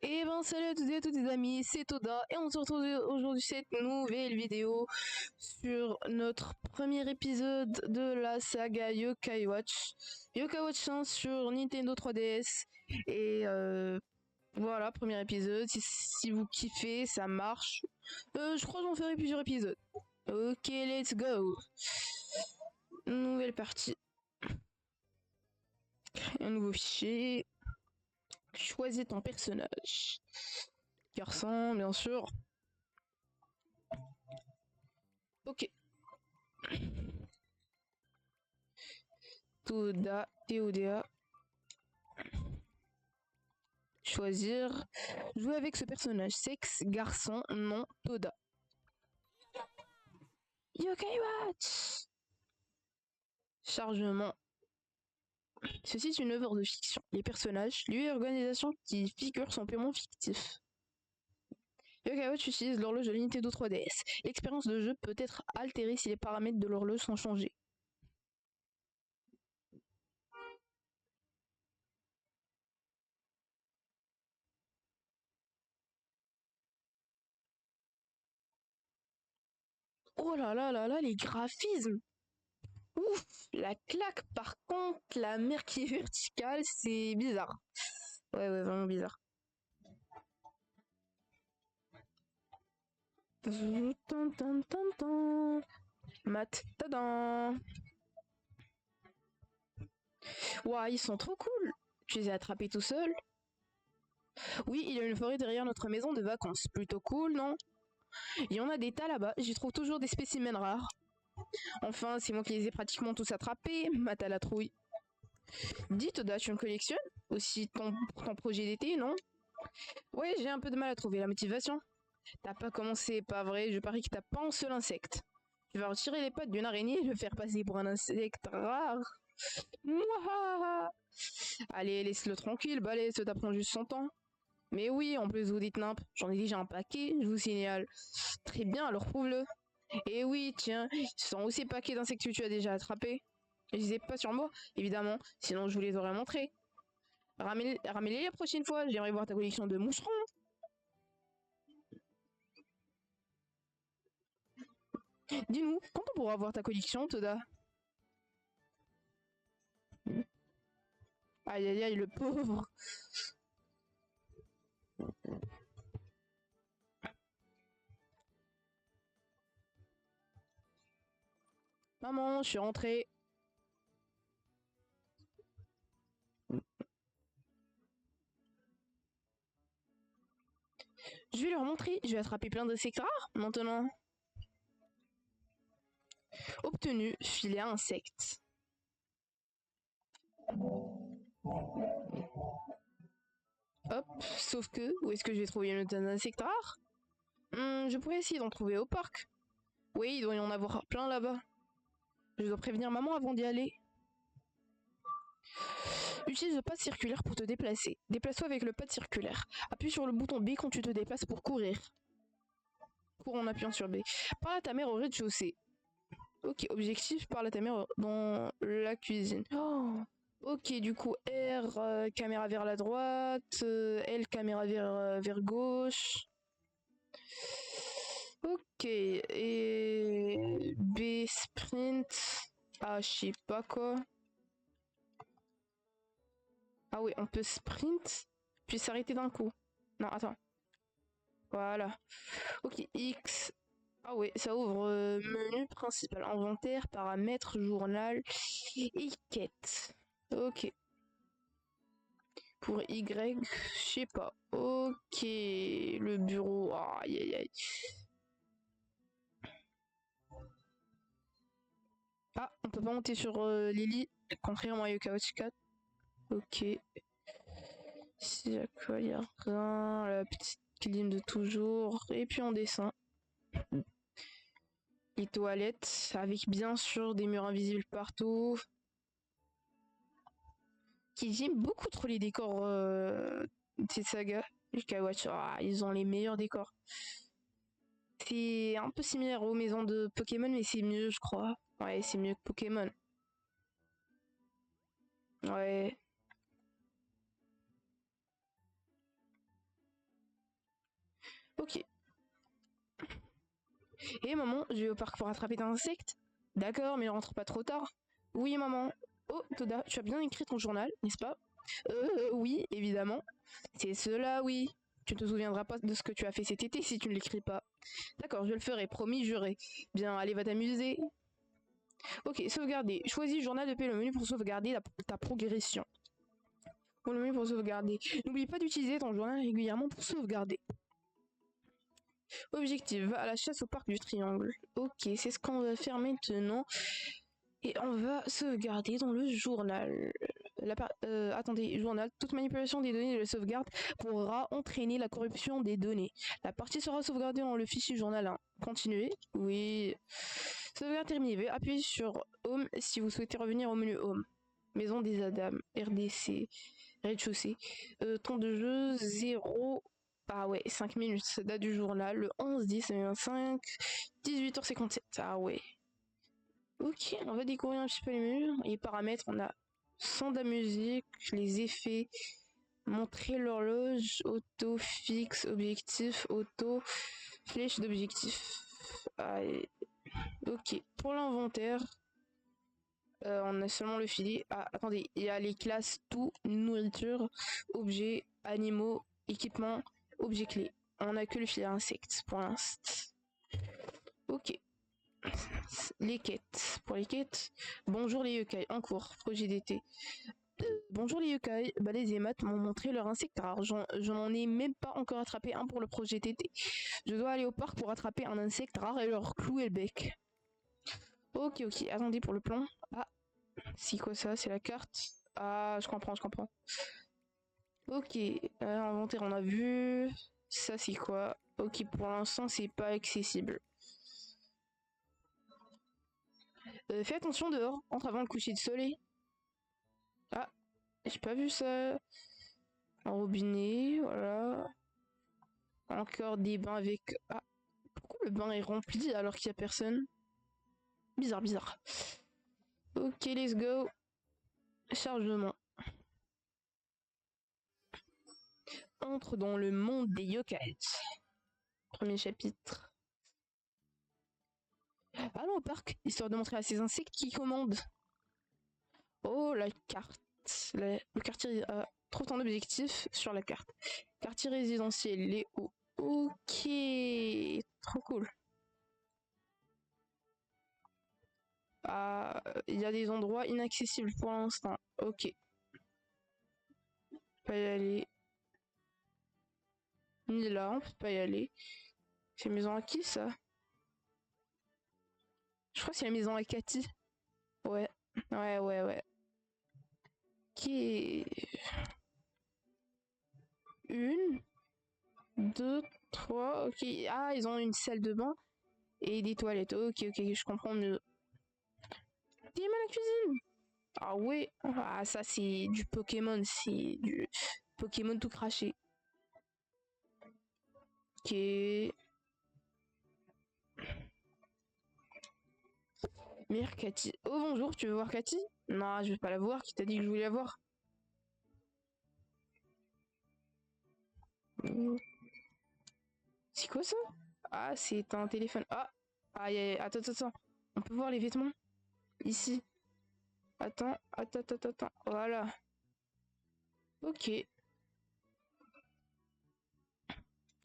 Et ben salut à toutes et à tous les amis, c'est Toda et on se retrouve aujourd'hui cette nouvelle vidéo sur notre premier épisode de la saga Yokai Watch. Yokai Watch 1 sur Nintendo 3DS et voilà, premier épisode, si vous kiffez, ça marche. Je crois que j'en ferai plusieurs épisodes. Ok, let's go. Nouvelle partie. Un nouveau fichier. Choisis ton personnage. Garçon, bien sûr. Ok. Toda, TODA. Choisir. Jouer avec ce personnage. Sexe, garçon, nom, Toda. Yokai Watch. Chargement. Ceci est une œuvre de fiction. Les personnages, lieux et organisations qui figurent sont purement fictifs. Yokai Watch utilise l'horloge de la Nintendo 3DS. L'expérience de jeu peut être altérée si les paramètres de l'horloge sont changés. Oh là là là là, les graphismes! Ouf, la claque par contre, la mer qui est verticale, c'est bizarre. Ouais, vraiment bizarre. Mat, tadam. Ouah, ils sont trop cool. Je les ai attrapés tout seul. Oui, il y a une forêt derrière notre maison de vacances. Plutôt cool, non? Il y en a des tas là-bas. J'y trouve toujours des spécimens rares. Enfin, c'est moi qui les ai pratiquement tous attrapés. Mat à la trouille. Dis, Toda, tu me collectionnes? Aussi ton projet d'été, non? Ouais, j'ai un peu de mal à trouver la motivation. T'as pas commencé, pas vrai? Je parie que t'as pas un seul insecte. Tu vas retirer les pattes d'une araignée et le faire passer pour un insecte rare. Mouah. Allez, laisse-le tranquille, balai, ça t'apprend juste son temps. Mais oui, en plus vous dites nimp, j'en ai déjà un paquet, je vous signale. Très bien, alors prouve-le. Et oui, tiens, ils sont aussi paquets d'insectes que tu as déjà attrapés. Je les ai pas sur moi, évidemment, sinon je vous les aurais montrés. Ramène-les la prochaine fois, j'aimerais voir ta collection de moucherons. Dis-nous, quand on pourra voir ta collection, Toda? Aïe aïe aïe, le pauvre. Maman, je suis rentrée. Je vais leur montrer, je vais attraper plein d'insectes rares maintenant. Obtenu, filet à insectes. Hop, sauf que, où est-ce que je vais trouver une tonne d'insectes rares? Je pourrais essayer d'en trouver au parc. Oui, il doit y en avoir plein là-bas. Je dois prévenir maman avant d'y aller. Utilise le pad circulaire pour te déplacer. Déplace-toi avec le pad circulaire. Appuie sur le bouton B quand tu te déplaces pour courir. Cours en appuyant sur B. Parle à ta mère au rez-de-chaussée. Ok, objectif, parle à ta mère dans la cuisine. Oh. Ok, du coup, R, caméra vers la droite, L, caméra vers gauche. Ok, et B, sprint. Ah, je sais pas quoi. Ah oui, on peut sprint, puis s'arrêter d'un coup. Non, attends. Voilà. Ok, X. Ah oui, ça ouvre menu principal, inventaire, paramètres, journal et quête. Ok. Pour Y, je sais pas. Ok, le bureau. Aïe aïe aïe. Ah, on peut pas monter sur Lily, contrairement à Yokai Watch 4. Ok. Si à quoi il y a rien, la petite clim de toujours. Et puis on descend. Les toilettes, avec bien sûr des murs invisibles partout. Qui j'aime beaucoup trop les décors de cette saga. Yokai Watch, ils ont les meilleurs décors. C'est un peu similaire aux maisons de Pokémon, mais c'est mieux, je crois. Ouais, c'est mieux que Pokémon. Ouais. Ok. Et maman, je vais au parc pour attraper des insectes. D'accord, mais ne rentre pas trop tard. Oui, maman. Oh, Toda, tu as bien écrit ton journal, n'est-ce pas? Oui, évidemment. C'est cela, oui. Tu ne te souviendras pas de ce que tu as fait cet été si tu ne l'écris pas. D'accord, je le ferai, promis, juré. Bien, allez, va t'amuser. Ok, sauvegarder. Choisis journal depuis le menu pour sauvegarder ta progression. Pour le menu pour sauvegarder. N'oublie pas d'utiliser ton journal régulièrement pour sauvegarder. Objectif, va à la chasse au parc du triangle. Ok, c'est ce qu'on va faire maintenant. Et on va sauvegarder dans le journal. Attendez, journal. Toute manipulation des données de la sauvegarde pourra entraîner la corruption des données. La partie sera sauvegardée dans le fichier journal 1. Continuez. Oui. Sauvegarde terminée. Appuyez sur Home si vous souhaitez revenir au menu Home. Maison des Adams, RDC, rez-de-chaussée. Temps de jeu 0. Ah ouais, 5 minutes. Date du journal, le 11-10-2025, 18h57. Ah ouais. Ok, on va découvrir un petit peu les menus. Les paramètres, on a son de la musique, les effets, montrer l'horloge, auto, fixe, objectif, auto, flèche d'objectif. Ok, pour l'inventaire, on a seulement le filet. Ah, attendez, il y a les classes tout, nourriture, objets, animaux, équipements, objets clés. On a que le filet insectes pour l'instant. Ok. Les quêtes. Pour les quêtes, bonjour les yokai, en cours, projet d'été. Bonjour les yokai, Balèze et Matt m'ont montré leur insecte rare. J'en ai même pas encore attrapé un pour le projet d'été. Je dois aller au parc pour attraper un insecte rare et leur clouer le bec. Ok, ok, attendez pour le plan. Ah, c'est quoi ça? C'est la carte. Ah, je comprends, je comprends. Ok, inventaire, on a vu. Ça, c'est quoi? Ok, pour l'instant, c'est pas accessible. Fais attention dehors, entre avant le coucher de soleil. Ah, j'ai pas vu ça. Un robinet, voilà. Encore des bains avec... Ah, pourquoi le bain est rempli alors qu'il y a personne? Bizarre, bizarre. Ok, let's go. Chargement. Entre dans le monde des yokai. Premier chapitre. Allons au parc, histoire de montrer à ces insectes qui commandent. Oh, la carte. Le quartier... trouve ton objectif sur la carte. Quartier résidentiel, les hauts. Ok, trop cool. Ah, il y a des endroits inaccessibles pour l'instant. Ok. Pas y aller. Ni là, on peut pas y aller. C'est maison à qui ça? Je crois que c'est la maison à Cathy. Ouais. Ouais, ouais, ouais. Qui est... Une, deux, trois, ok. Ah, ils ont une salle de bain et des toilettes. Ok, ok, je comprends mieux. T'es mal à la cuisine? Ah ouais. Ah, ça c'est du Pokémon, c'est du Pokémon tout craché. Ok. Mire Cathy. Oh bonjour, tu veux voir Cathy? Non, je vais pas la voir, qui t'a dit que je voulais la voir? C'est quoi ça? Ah, c'est un téléphone. Ah, aïe, aïe, attends, attends, attends. On peut voir les vêtements? Ici. Attends, attends, attends, attends. Voilà. Ok.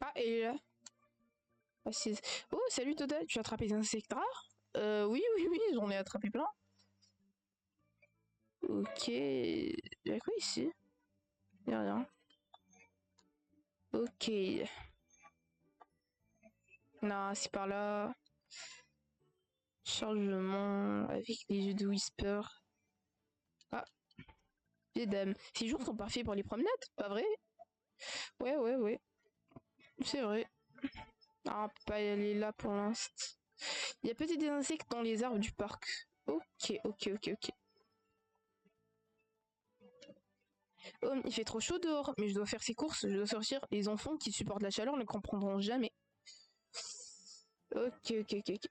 Ah, elle est là. Assise. Oh, salut Total, tu as attrapé des insectes rares? Oui, oui, oui, j'en ai attrapé plein. Ok. Y'a quoi ici? Y'a rien. Ok. Non, c'est par là. Chargement avec les yeux de Whisper. Ah, les dames. Ces jours sont parfaits pour les promenades, pas vrai? Ouais, ouais, ouais. C'est vrai. Ah, on peut pas y aller là pour l'instant. Il y a peut-être des insectes dans les arbres du parc. Ok, ok, ok, ok. Oh, il fait trop chaud dehors, mais je dois faire ses courses, je dois sortir. Les enfants qui supportent la chaleur ne comprendront jamais. Ok, ok, ok, ok.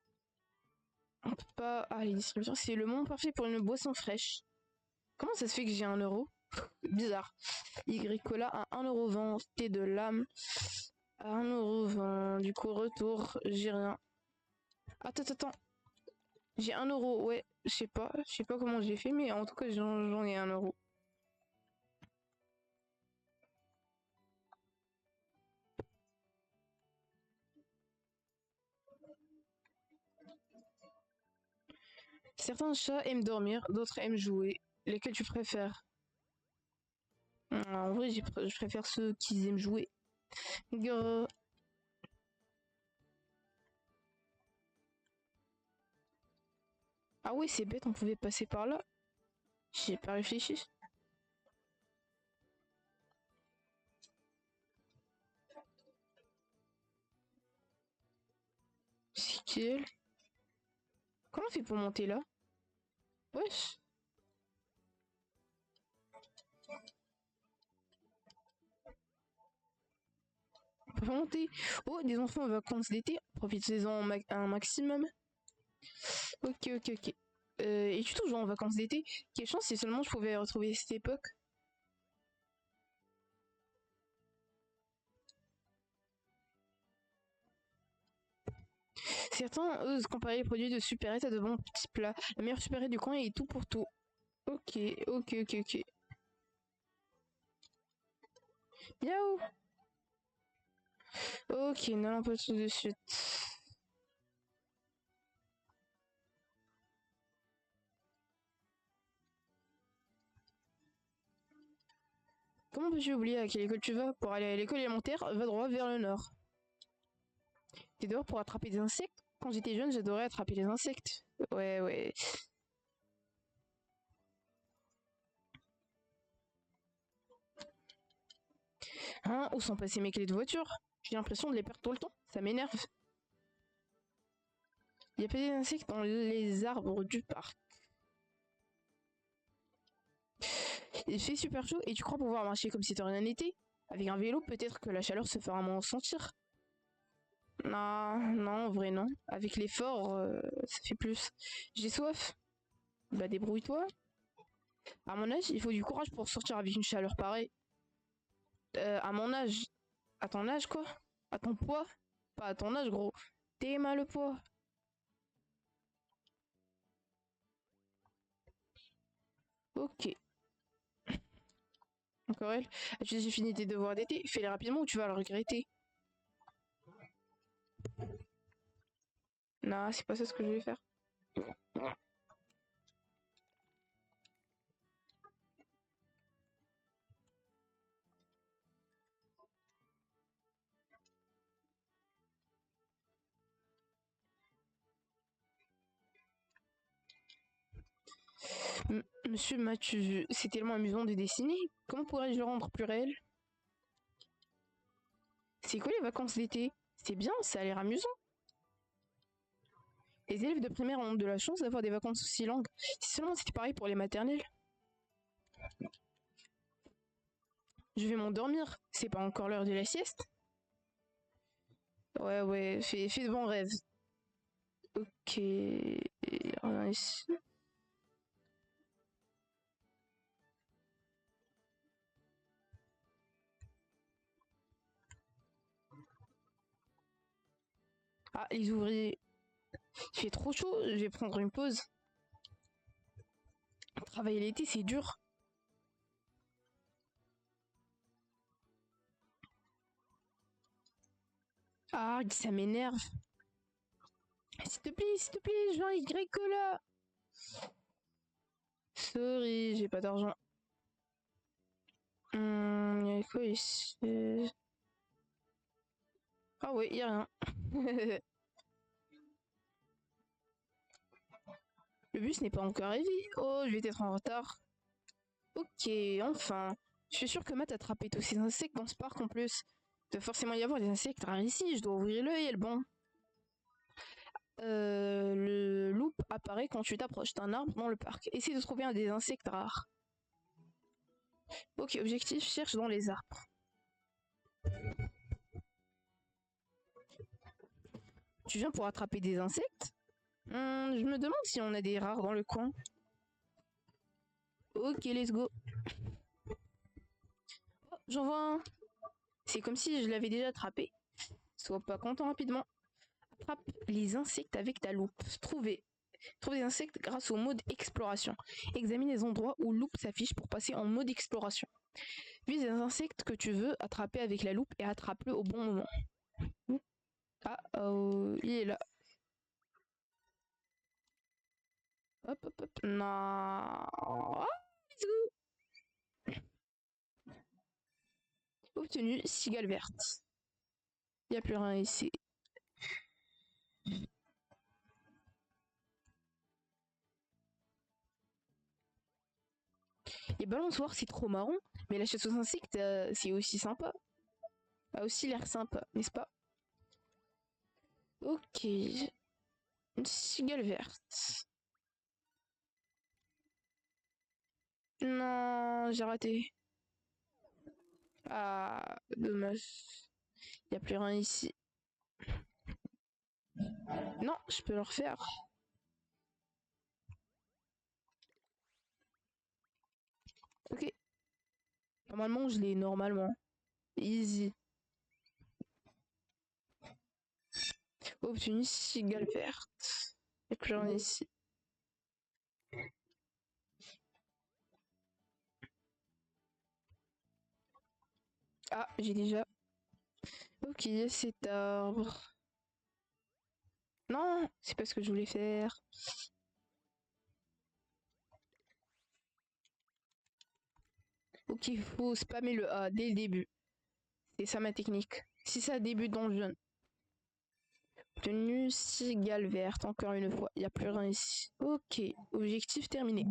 On peut pas... Ah, les distributeurs, c'est le moment parfait pour une boisson fraîche. Comment ça se fait que j'ai 1 euro? Bizarre. Y Cola à 1,20 €. Thé de lame. 1 euro 20. Du coup, retour. J'ai rien. Attends. J'ai 1 euro. Ouais, je sais pas. Je sais pas comment j'ai fait, mais en tout cas, j'en ai 1 euro. Certains chats aiment dormir, d'autres aiment jouer. Lesquels tu préfères? En vrai, je préfère ceux qui aiment jouer. Grrr. Ah ouais, c'est bête, on pouvait passer par là. J'ai pas réfléchi. C'est qui elle? Comment on fait pour monter là? Wesh. On peut pas monter. Oh, des enfants en vacances d'été. Profitez-en un maximum. Ok. Et tu toujours en vacances d'été? Quelle chance si seulement je pouvais retrouver cette époque. Certains osent comparer les produits de supérette à de bons petits plats. La meilleure supérette du coin est tout pour tout. Ok. Miaou. Ok, n'allons pas tout de suite. Comment peux-tu oublier à quelle école tu vas? Pour aller à l'école élémentaire, va droit vers le nord. T'es dehors pour attraper des insectes? Quand j'étais jeune, j'adorais attraper les insectes. Ouais. Hein, où sont passées mes clés de voiture? J'ai l'impression de les perdre tout le temps. Ça m'énerve. Il y a pas des insectes dans les arbres du parc. Il fait super chaud et tu crois pouvoir marcher comme si de rien n'était? Avec un vélo, peut-être que la chaleur se fera moins sentir. Non, en vrai non. Avec l'effort, ça fait plus. J'ai soif. Bah débrouille-toi. À mon âge, il faut du courage pour sortir avec une chaleur pareille. À mon âge. À ton âge quoi? À ton poids? Pas à ton âge gros. T'es mal le poids. Ok. Encore elle. As-tu déjà fini tes devoirs d'été? Fais-les rapidement ou tu vas le regretter. Non, c'est pas ça ce que je vais faire. Monsieur Mathieu, c'est tellement amusant de dessiner. Comment pourrais-je le rendre plus réel? C'est quoi les vacances d'été? C'est bien, ça a l'air amusant. Les élèves de primaire ont de la chance d'avoir des vacances aussi longues. Si seulement c'était pareil pour les maternelles. Je vais m'endormir. C'est pas encore l'heure de la sieste? Ouais, fais de bons rêves. Ok. Rien ici. Ah, les ouvriers. Il fait trop chaud, je vais prendre une pause. Travailler l'été, c'est dur. Ah, ça m'énerve. S'il te plaît, Jean-Y Cola. Sorry, j'ai pas d'argent. Y'a quoi ici? Ah ouais, y'a rien. Le bus n'est pas encore arrivé. Oh, je vais être en retard. Ok, enfin. Je suis sûr que Matt a attrapé tous ces insectes dans ce parc en plus. Il doit forcément y avoir des insectes rares ici, je dois ouvrir l'œil et le bon. Le loup apparaît quand tu t'approches d'un arbre dans le parc. Essaye de trouver un des insectes rares. Ok, objectif, cherche dans les arbres. Tu viens pour attraper des insectes? Je me demande si on a des rares dans le coin. Ok, let's go. Oh, j'en vois un. C'est comme si je l'avais déjà attrapé. Sois pas content rapidement. Attrape les insectes avec ta loupe. Trouve des insectes grâce au mode exploration. Examine les endroits où loupe s'affiche pour passer en mode exploration. Vise les insectes que tu veux attraper avec la loupe et attrape-le au bon moment. Ah, il est là. Hop, hop, hop. Non. Oh, let's go. Obtenu, cigale verte. Il n'y a plus rien ici. Les balançoires, c'est trop marrant. Mais la chasse aux insectes, c'est aussi sympa. A aussi l'air sympa, n'est-ce pas? Ok. Une cigale verte. Non, j'ai raté. Ah, dommage. Il n'y a plus rien ici. Non, je peux le refaire. Ok. Normalement, je l'ai normalement. Easy. Obtenu cigale verte. Il n'y a plus rien ici. Ah, j'ai déjà. Ok, cet arbre. Non, c'est pas ce que je voulais faire. Ok, il faut spammer le A dès le début. C'est ça ma technique. Si ça débute dans le jeune. Tenue cigale verte, encore une fois. Il n'y a plus rien ici. Ok, objectif terminé.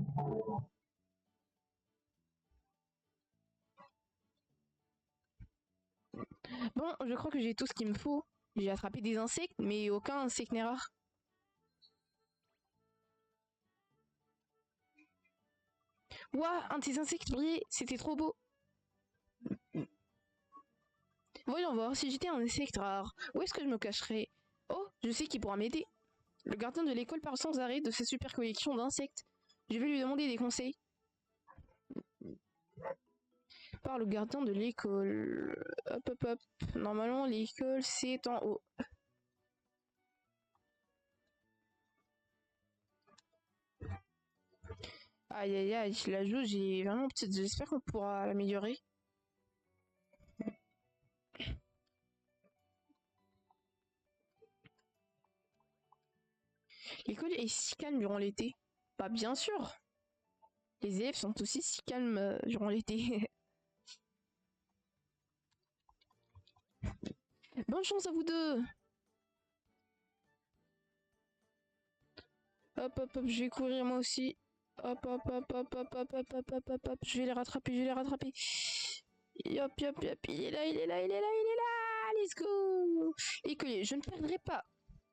Bon, je crois que j'ai tout ce qu'il me faut. J'ai attrapé des insectes, mais aucun insecte n'est rare. Ouah, un de ces insectes brillait, c'était trop beau. Voyons voir, si j'étais un insecte rare, où est-ce que je me cacherais? Oh, je sais qui pourra m'aider. Le gardien de l'école parle sans arrêt de sa super collection d'insectes. Je vais lui demander des conseils. Par le gardien de l'école. Hop, hop, hop. Normalement, l'école, c'est en haut. Aïe, aïe, aïe, la jauge est vraiment petite. J'espère qu'on pourra l'améliorer. L'école est si calme durant l'été. Bah, bien sûr. Les élèves sont aussi si calmes durant l'été. Bonne chance à vous deux. Hop, hop, hop, je vais courir moi aussi. Hop, hop, hop, hop, hop, hop, hop, hop, hop, hop, hop. Je vais les rattraper, je vais les rattraper. Yop, yop, yop, il est là, il est là, il est là, il est là. Let's go. Écolier, je ne perdrai pas.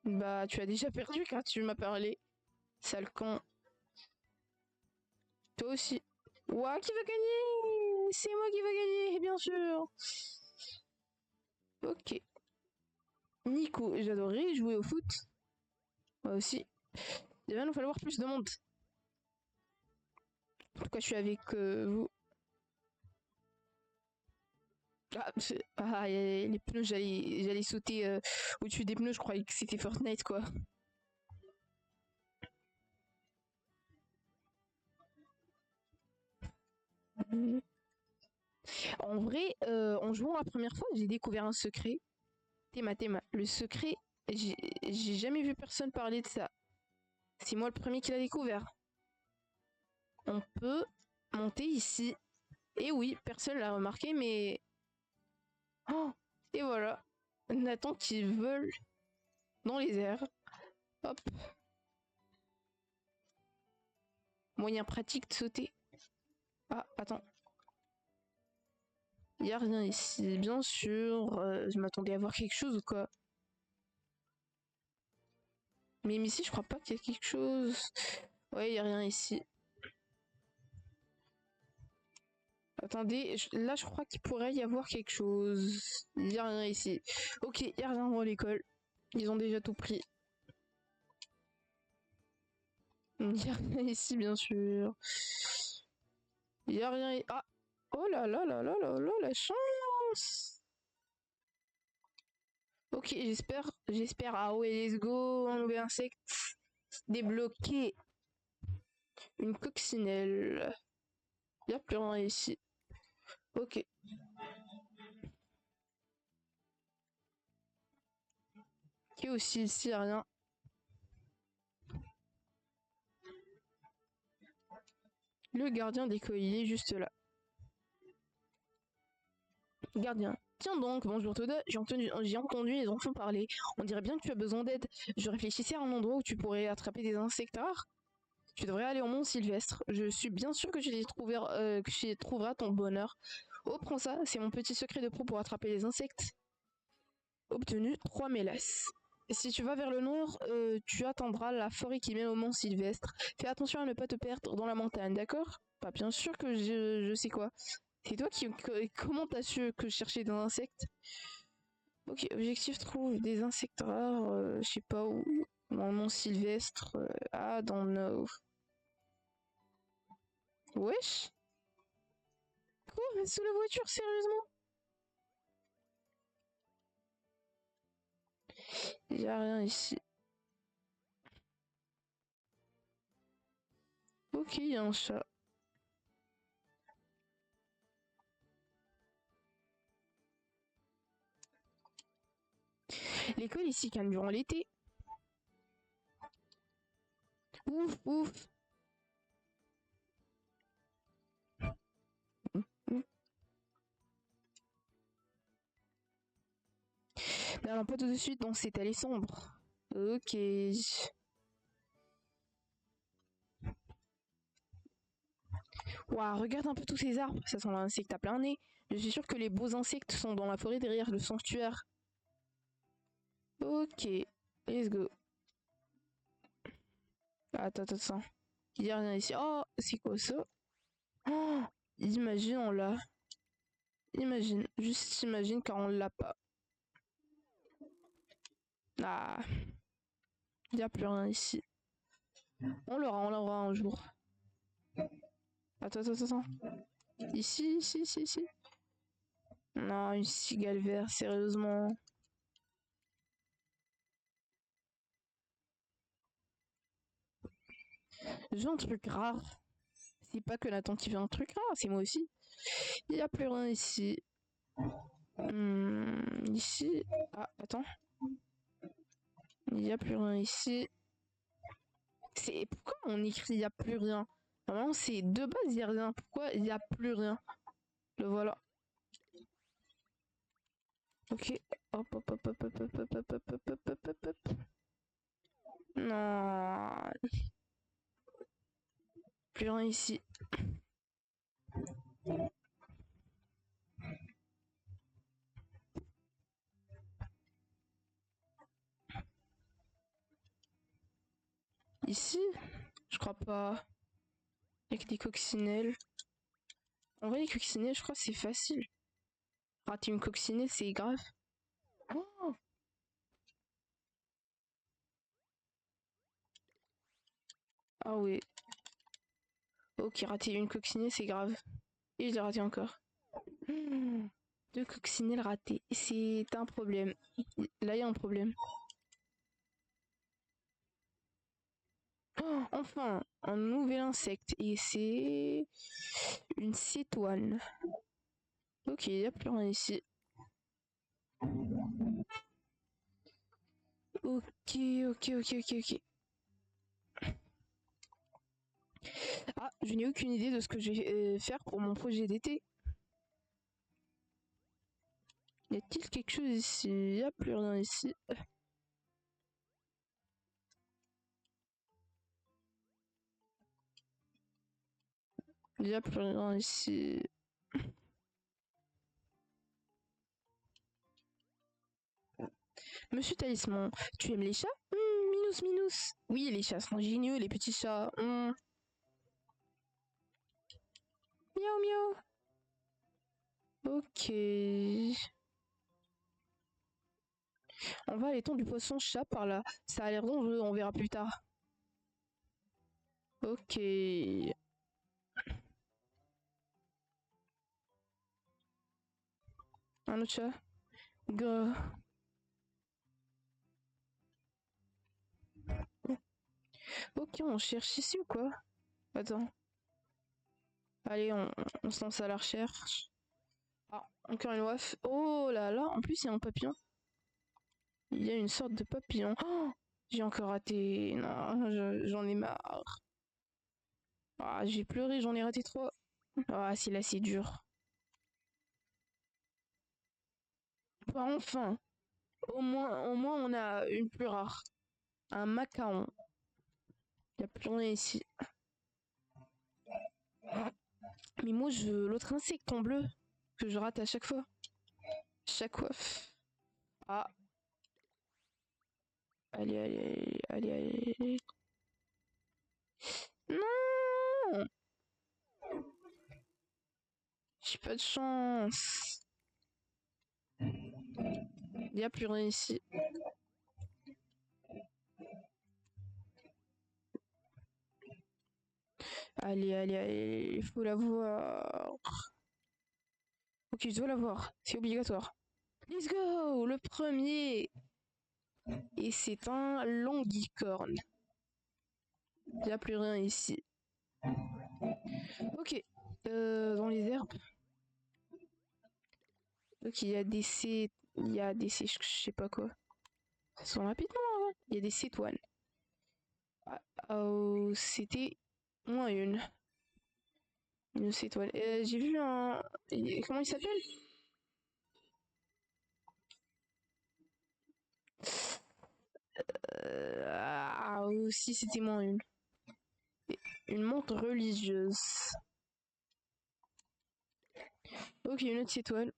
Bah, tu as déjà perdu quand tu m'as parlé. Sale con. Toi aussi. Ouah, qui va gagner? C'est moi qui va gagner, bien sûr. Ok. Nico, j'adorerais jouer au foot. Moi aussi. Il va nous falloir plus de monde. Pourquoi je suis avec vous? Les pneus, j'allais sauter au-dessus des pneus, je croyais que c'était Fortnite, quoi. En vrai, en jouant la première fois, j'ai découvert un secret. Théma. Le secret, j'ai jamais vu personne parler de ça. C'est moi le premier qui l'a découvert. On peut monter ici. Et oui, personne l'a remarqué, mais... Oh, et voilà. Nathan qui vole dans les airs. Hop. Moyen pratique de sauter. Ah, attends. Il n'y a rien ici, bien sûr. Je m'attendais à voir quelque chose ou quoi. Mais ici, je crois pas qu'il y a quelque chose. Ouais, il n'y a rien ici. Attendez, là, je crois qu'il pourrait y avoir quelque chose. Il n'y a rien ici. Ok, il n'y a rien dans l'école. Ils ont déjà tout pris. Il n'y a rien ici, bien sûr. Il n'y a rien... Ah. Oh là là là là là là, la chance. Ok, Ok, j'espère. Ah ouais, let's go, un nouvel insecte. Débloqué. Une coccinelle. Il n'y a plus rien ici. Ok. Qui aussi ici, rien. Le gardien des colliers est juste là. Gardien. Tiens donc, bonjour Toda, j'ai entendu les enfants parler. On dirait bien que tu as besoin d'aide. Je réfléchissais à un endroit où tu pourrais attraper des insectes rares. Tu devrais aller au Mont Sylvestre. Je suis bien sûr que tu y trouveras ton bonheur. Oh, prends ça, c'est mon petit secret de pro pour attraper les insectes. Obtenu 3 mélasses. Si tu vas vers le nord, tu atteindras la forêt qui mène au Mont Sylvestre. Fais attention à ne pas te perdre dans la montagne, d'accord? Pas bien sûr que je sais quoi. C'est toi qui... Comment t'as su que je cherchais des insectes? Ok, objectif trouve des insectes rares, je sais pas où. Dans le Mont Sylvestre. Ah, dans le... Wesh? Quoi? Sous la voiture, sérieusement? Y a rien ici. Ok, y a un chat. L'école ici calme durant l'été. Ouf, ouf. Non, pas tout de suite, donc c'est allé sombre. Ok. Waouh, regarde un peu tous ces arbres, ça sent l'insecte à plein nez. Je suis sûr que les beaux insectes sont dans la forêt derrière le sanctuaire. Ok, let's go. Attends. Il y a rien ici. Oh, c'est quoi ça? Oh, imagine on l'a. Imagine, juste imagine quand on l'a pas. Ah, il y a plus rien ici. On l'aura un jour. Attends. Ici. Non, une cigale verte, sérieusement. Je veux un truc rare. C'est pas que Nathan qui veut un truc rare, c'est moi aussi. Il y a plus rien ici. Ici. Ah, attends. Il y a plus rien ici. C'est pourquoi on écrit il y a plus rien? Normalement, c'est de base il y a rien. Pourquoi il y a plus rien? Le voilà. Ok. Hop. Non. Plus rien ici. Ici? Je crois pas. Avec des coccinelles. En vrai, les coccinelles, je crois que c'est facile. Rater une coccinelle, c'est grave. Oh. Ah oui. Ok, rater une coccinelle, c'est grave. Et je l'ai raté encore. Deux coccinelles ratées. C'est un problème. Là, il y a un problème. Oh, enfin, un nouvel insecte. Et c'est une cétoine. Ok, il n'y a plus rien ici. Ok. Ah, je n'ai aucune idée de ce que je vais faire pour mon projet d'été. Y a-t-il quelque chose ici? Il n'y a plus rien ici. Il n'y a plus rien ici. Monsieur Talisman, tu aimes les chats? Minous. Oui, les chats sont géniaux, les petits chats. Miaou. Ok. On va à l'étang du poisson chat par là. Ça a l'air dangereux, on verra plus tard. Ok. Un autre chat. Go. Ok, on cherche ici ou quoi? Attends. Allez, on se lance à la recherche. Ah, encore une waf. Oh là là, en plus il y a un papillon. Il y a une sorte de papillon. Oh, j'ai encore raté. Non, j'en ai marre. Ah, j'ai pleuré, j'en ai raté trois. Ah, c'est là, c'est dur. Bah, enfin, au moins, on a une plus rare. Un macaron. Il n'y a plus rien ici. Mais moi, je veux l'autre insecte en bleu que je rate à chaque fois. Chaque fois. Ah, allez, allez, allez, allez, allez. Non! J'ai pas de chance. Il n'y a plus rien ici. Allez, allez, allez, il faut l'avoir. Ok, je dois l'avoir. C'est obligatoire. Let's go! Le premier! Et c'est un longicorne. Il n'y a plus rien ici. Ok. Dans les herbes. Ok, il y a des C. Il y a des C. Je sais pas quoi. Ça sonne rapidement, hein. Il y a des cétoines. Ah, oh, c'était moins une. Une cétoine. J'ai vu un. Comment il s'appelle? Ah, aussi, c'était moins une. Une montre religieuse. Ok, une autre étoile.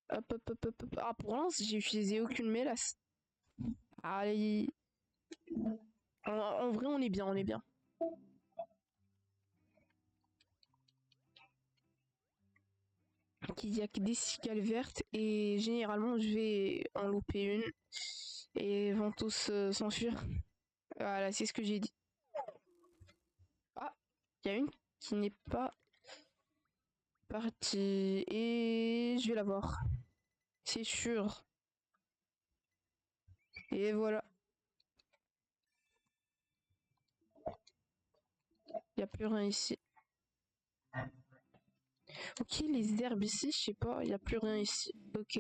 Hop, hop, hop, hop, hop. Ah, pour l'instant, j'ai utilisé aucune mélasse. Allez. En vrai, on est bien, on est bien. Il y a que des cigales vertes et généralement, je vais en louper une et vont tous s'enfuir. Voilà, c'est ce que j'ai dit. Ah, il y a une qui n'est pas partie et je vais la voir. C'est sûr. Et voilà. Il n'y a plus rien ici. Ok, les herbes ici, je sais pas, il n'y a plus rien ici. Ok.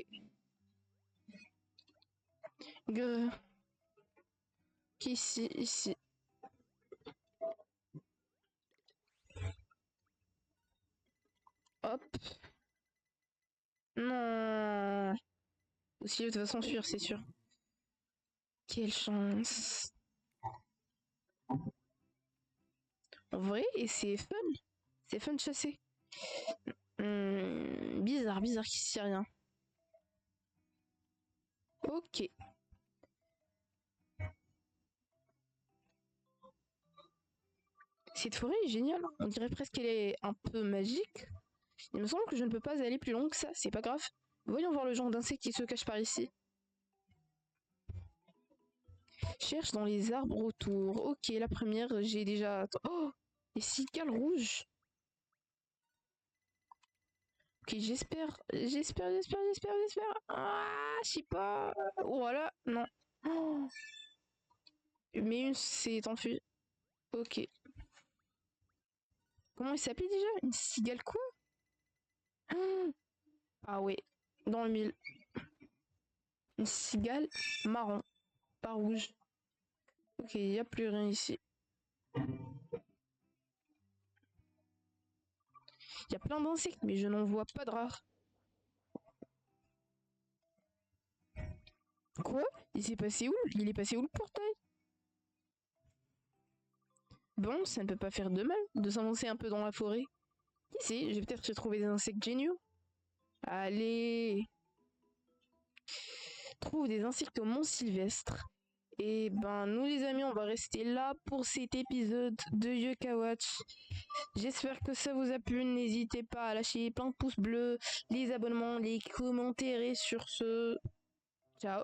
Ok, ici, ici. Hop. Non. Aussi, va s'enfuir, c'est sûr. Quelle chance. En vrai, et c'est fun. C'est fun de chasser. Bizarre, bizarre qu'il s'y rien. Ok. Cette forêt est géniale. On dirait presque qu'elle est un peu magique. Il me semble que je ne peux pas aller plus loin que ça. C'est pas grave. Voyons voir le genre d'insecte qui se cache par ici. Cherche dans les arbres autour. Ok, la première, j'ai déjà... Oh, les cigales rouges. Ok, j'espère. Ah, je sais pas. Voilà, non. Oh, mais une s'est enfuie. Ok. Comment il s'appelait déjà? Une cigale quoi? Ah ouais, dans le mille. Une cigale marron, pas rouge. Ok, il n'y a plus rien ici. Il y a plein d'insectes, mais je n'en vois pas de rares. Quoi? Il s'est passé où? Il est passé où le portail? Bon, ça ne peut pas faire de mal de s'avancer un peu dans la forêt. Qui sait, j'ai peut-être trouvé des insectes géniaux. Allez, trouve des insectes au Mont Sylvestre. Et ben, nous les amis, on va rester là pour cet épisode de Yoka Watch. J'espère que ça vous a plu. N'hésitez pas à lâcher plein de pouces bleus, les abonnements, les commentaires et sur ce, ciao.